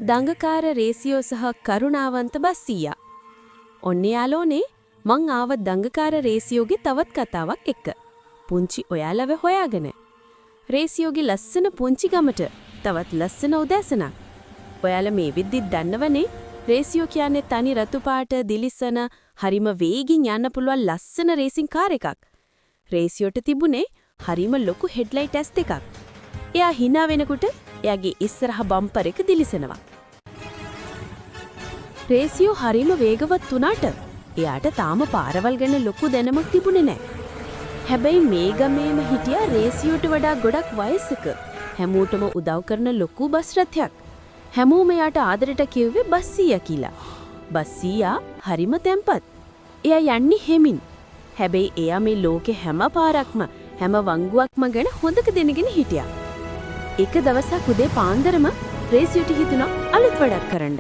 දඟකාර රේසියෝ සහ කරුණාවන්ත බස්සීයා. ඔන්න යාලෝනේ මං ආව දඟකාර රේසියෝගේ තවත් කතාවක් එක්ක. පුංචි ඔයාලව හොයාගෙන. රේසියෝගේ ලස්සන පුංචි ගමට තවත් ලස්සන උදෑසනක්. ඔයාලා මේ විදිහට දන්නවනේ රේසියෝ කියන්නේ තනි රතු පාට දිලිසන හරිම වේගින් යන්න පුළුවන් ලස්සන රේසින් කාර් එකක්. රේසියෝට තිබුණේ හරිම ලොකු හෙඩ්ලයිට් ඇස් දෙකක්. එයා hina වෙනකොට එයාගේ ඉස්සරහ බම්පර් එක දිලිසෙනවා. රේසියෝ හරිම වේගවත් වුණාට එයාට තාම පාරවල් ගැන ලොකු දැනුමක් තිබුණේ නැහැ. හැබැයි මේ ගමේම හිටියා රේසියෝට වඩා ගොඩක් වයසක හැමෝටම උදව් කරන ලොකු බස් රථයක්. හැමෝම එයාට ආදරෙට කිව්වේ බස්සීයා කියලා. බස්සීයා හරිම තැම්පත්. එයා යන්නේ හෙමින්. හැබැයි එයා මේ ලෝකේ හැම පාරක්ම හැම වංගුවක්ම ගැන හොඳක දැනගෙන හිටියා. එක දවසක් උදේ පාන්දරම රේසියෝට හිතුණා අලුත් වැඩක් කරන්න.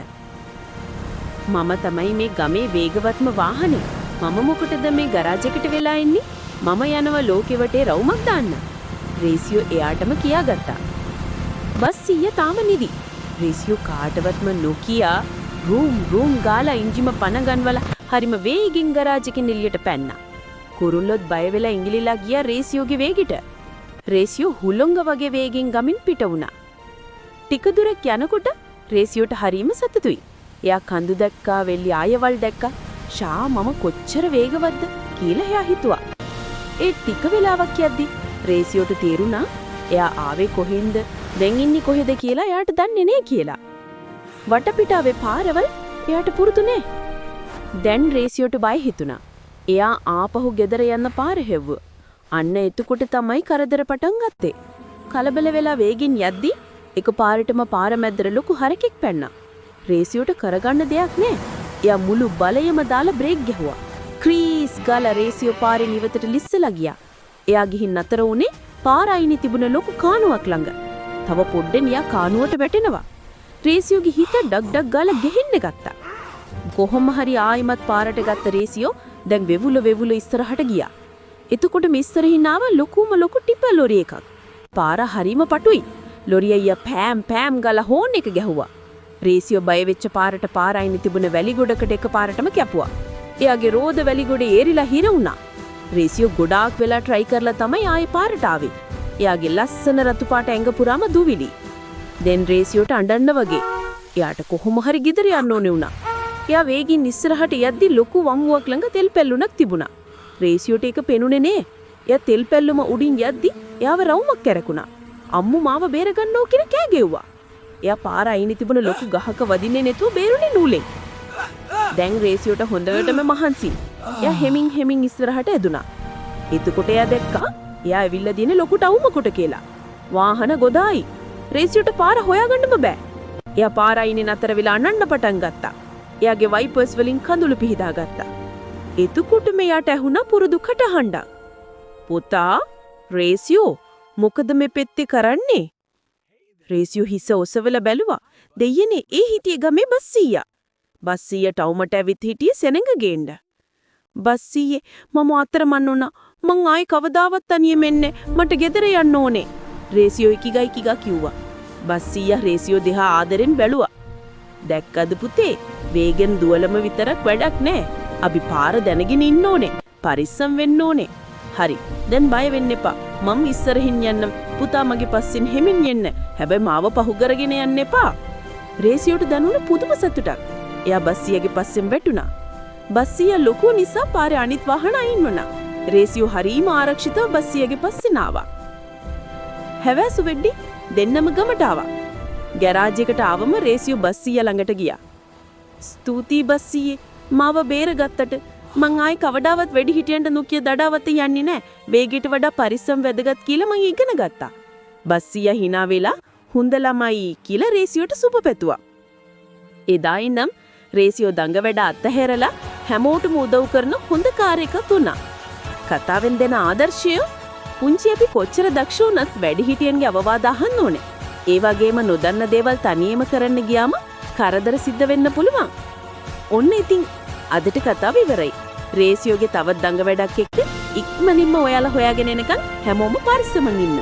මම තමයි මේ ගමේ වේගවත්ම වාහනේ. මම මොකටද මේ ගරාජ් එකට වෙලා ඉන්නේ? මම යනවා ලෝකෙ වටේ රවුමක් දාන්න. රේසියෝ එයාටම කියාගත්තා. බස්සීයා තාම නිදි. රේසියෝ කාටවත්ම නොකියා රූම් ගාලා එන්ජිම පන ගන්වලා හරිම වේගෙන් ගරාජ් එකෙන් එළියට පැන්නා. කුරුල්ලොත් බය වෙලා ඉංගිලිලා ගියා රේසියෝගේ වේගෙට. රේසියෝ හුලංග වගේ වේගෙන් ගමින් පිට වුණා. ටික දුරක් යනකොට රේසියෝට හරිම සතුටුයි. එයා කඳු දැක්කා, වෙලි ආයවල් දැක්කා. ෂා මම කොච්චර වේගවත්ද කියලා එයා හිතුවා. ඒ ටික වෙලාවක් යද්දි රේසියෝට තේරුණා එයා ආවේ කොහෙන්ද, දැන් ඉන්නේ කොහෙද කියලා එයාට දන්නේ නැහැ කියලා. වටපිටාවේ පාරවල් එයාට පුරුදු නැහැ. දැන් රේසියෝට බය හිතුණා. එයා ආපහු ගෙදර යන්න පාර හැව්වා. අන්න එතකොට තමයි කරදර පටන් ගත්තේ. කලබල වෙලා වේගින් යද්දි එකපාරටම පාර මැද්දට ලොකු හරකෙක් පැන්නා. රේසියෝට කරගන්න දෙයක් නෑ. එයා මුළු බලයම දාලා බ්‍රේක් ගැහුවා. ක්‍රීස් ගාලා රේසියෝ පාරේ නිවතට ලිස්සලා ගියා. එයා ගිහින් අතර උනේ පාර අයිනේ තිබුණ ලොකු කානුවක් ළඟ. තව පොඩ්ඩෙන් එයා කානුවට වැටෙනවා. රේසියෝගේ හිත ඩග් ගාලා ගෙහින්න ගත්තා. කොහොම හරි ආයිමත් පාරට ගත්ත රේසියෝ දැන් වෙවුල ඉස්සරහට ගියා. එතකොට මිස්සරහින් ආව ලොකු ටිපර් ලොරි එකක්. පාර හරිම පටුයි. ලොරිය අයියා පෑම් ගාලා හෝන් එක ගැහුවා. රේසියෝ බය වෙච්ච පාරට පාර අයිනේ තිබුණ වැලි ගොඩකට එකපාරටම කැපුවා. එයාගේ රෝද වැලි ගොඩේ ඒරිලා හිර වුණා. රේසියෝ ගොඩාක් වෙලා try කරලා තමයි ආයේ පාරට ආවේ. එයාගේ ලස්සන රතු පාට ඇඟ පුරාම දුවිලි. දැන් රේසියෝට අඬන්න වගේ. එයාට කොහොම හරි ගෙදර යන්න ඕනේ වුණා. එයා වේගින් ඉස්සරහට යද්දි ලොකු වංගුවක් ළඟ තෙල් පැල්ලුණක් තිබුණා. රේසියෝට ඒක පෙනුනේ නේ. එයා තෙල් පැල්ලුම උඩින් යද්දි එයාව රවුමක් කැරකුණා. අම්මු මාව බේරගන්නෝ කියලා කෑ ගැව්වා. එයා පාර අයිනේ තිබුණ ලොකු ගහක වදින්නේ නැතුව බේරුනේ නූලෙන්. දැන් රේසියෝට හොඳටම මහන්සි. එයා හෙමින් ඉස්සරහට ඇදුනා. එතකොට එයා දැක්කා එයා ඇවිල්ලා දිනේ ලොකු ටවුමකට කියලා. වාහන ගොඩායි. රේසියෝට පාර හොයාගන්නම බෑ. එයා පාර අයිනේ නතර වෙලා අනන්න පටන් ගත්තා. එයාගේ වයිපර්ස් වලින් කඳුළු පිහදා ගත්තා. එතකොට මෙයාට ඇහුණා පුරුදු කටහඬක්. පුතා, රේසියෝ මොකද මේ පෙත්තේ කරන්නේ? රේසියෝ හිස ඔසවලා බැලුවා. දෙයියනේ ඒ හිටියේ ගමේ බස්සීයා. බස්සීයා ටවුමට ඇවිත් හිටියේ සෙනඟ ගේන්න. බස්සීයේ මම අතරමං වුණා. මං ආයි කවදාවත් තනියෙම එන්නේ. මට ගෙදර යන්න ඕනේ. රේසියෝ ඉකිගා කිව්වා. බස්සීයා රේසියෝ දිහා ආදරෙන් බැලුවා. දැක්කද පුතේ? වේගෙන් දුවලම විතරක් වැඩක් නෑ. අපි පාර දැනගෙන ඉන්න ඕනේ. පරිස්සම් වෙන්න ඕනේ. හරි. දැන් බය වෙන්න එපා. මම ඉස්සරහින් යන්න. පුතා මගේ පස්සෙන් හෙමින් යන්න. හැබැයි මාව පහු කරගෙන යන්න එපා. රේසියෝට දැනුණ පුදුම සතුටක්. එයා බස්සීයාගේ පස්සෙන් වැටුණා. බස්සීයා ලොකු නිසා පාරේ අනිත් වාහන අයින් වුණා. රේසියෝ හරීම ආරක්ෂිතව බස්සීයාගේ පස්සෙන් ආවා. හැවෑසු වෙද්දි දෙන්නම ගමට ආවා. ගෑරාජ් එකට ආවම රේසියෝ බස්සීයා ළඟට ගියා. ස්තුතියි බස්සීයේ මාව බේරගත්තට. මං ආයි කවදාවත් වැඩි හිටියන්ට නොකිය දඩාවත යන්නේ නැහැ. වේගයට වඩා පරිස්සම් වැදගත් කියලා මං ඉගෙන ගත්තා. බස්සීයා hina වෙලා හොඳ ළමයි කියලා රේසියෝට සුබ පැතුවා. එදා ඉඳන් රේසියෝ දඟ වැඩ අත්හැරලා හැමෝටම උදව් කරන හොඳ කාර් එකක් වුණා. කතාවෙන් දෙන ආදර්ශය පුංචි අපි කොච්චර දක්ෂ වුණත් වැඩි හිටියන්ගේ අවවාද අහන්න ඕනේ. ඒ වගේම නොදන්න දේවල් තනියම කරන්න ගියාම කරදර සිද්ධ වෙන්න පුළුවන්. ඔන්න ඉතින් අදට කතාව ඉවරයි. රේසියෝගේ තවත් දඟ වැඩක් එක්ක ඉක්මනින්ම ඔයාලා හොයාගෙන එනකන් හැමෝම පරිස්සමෙන් ඉන්න.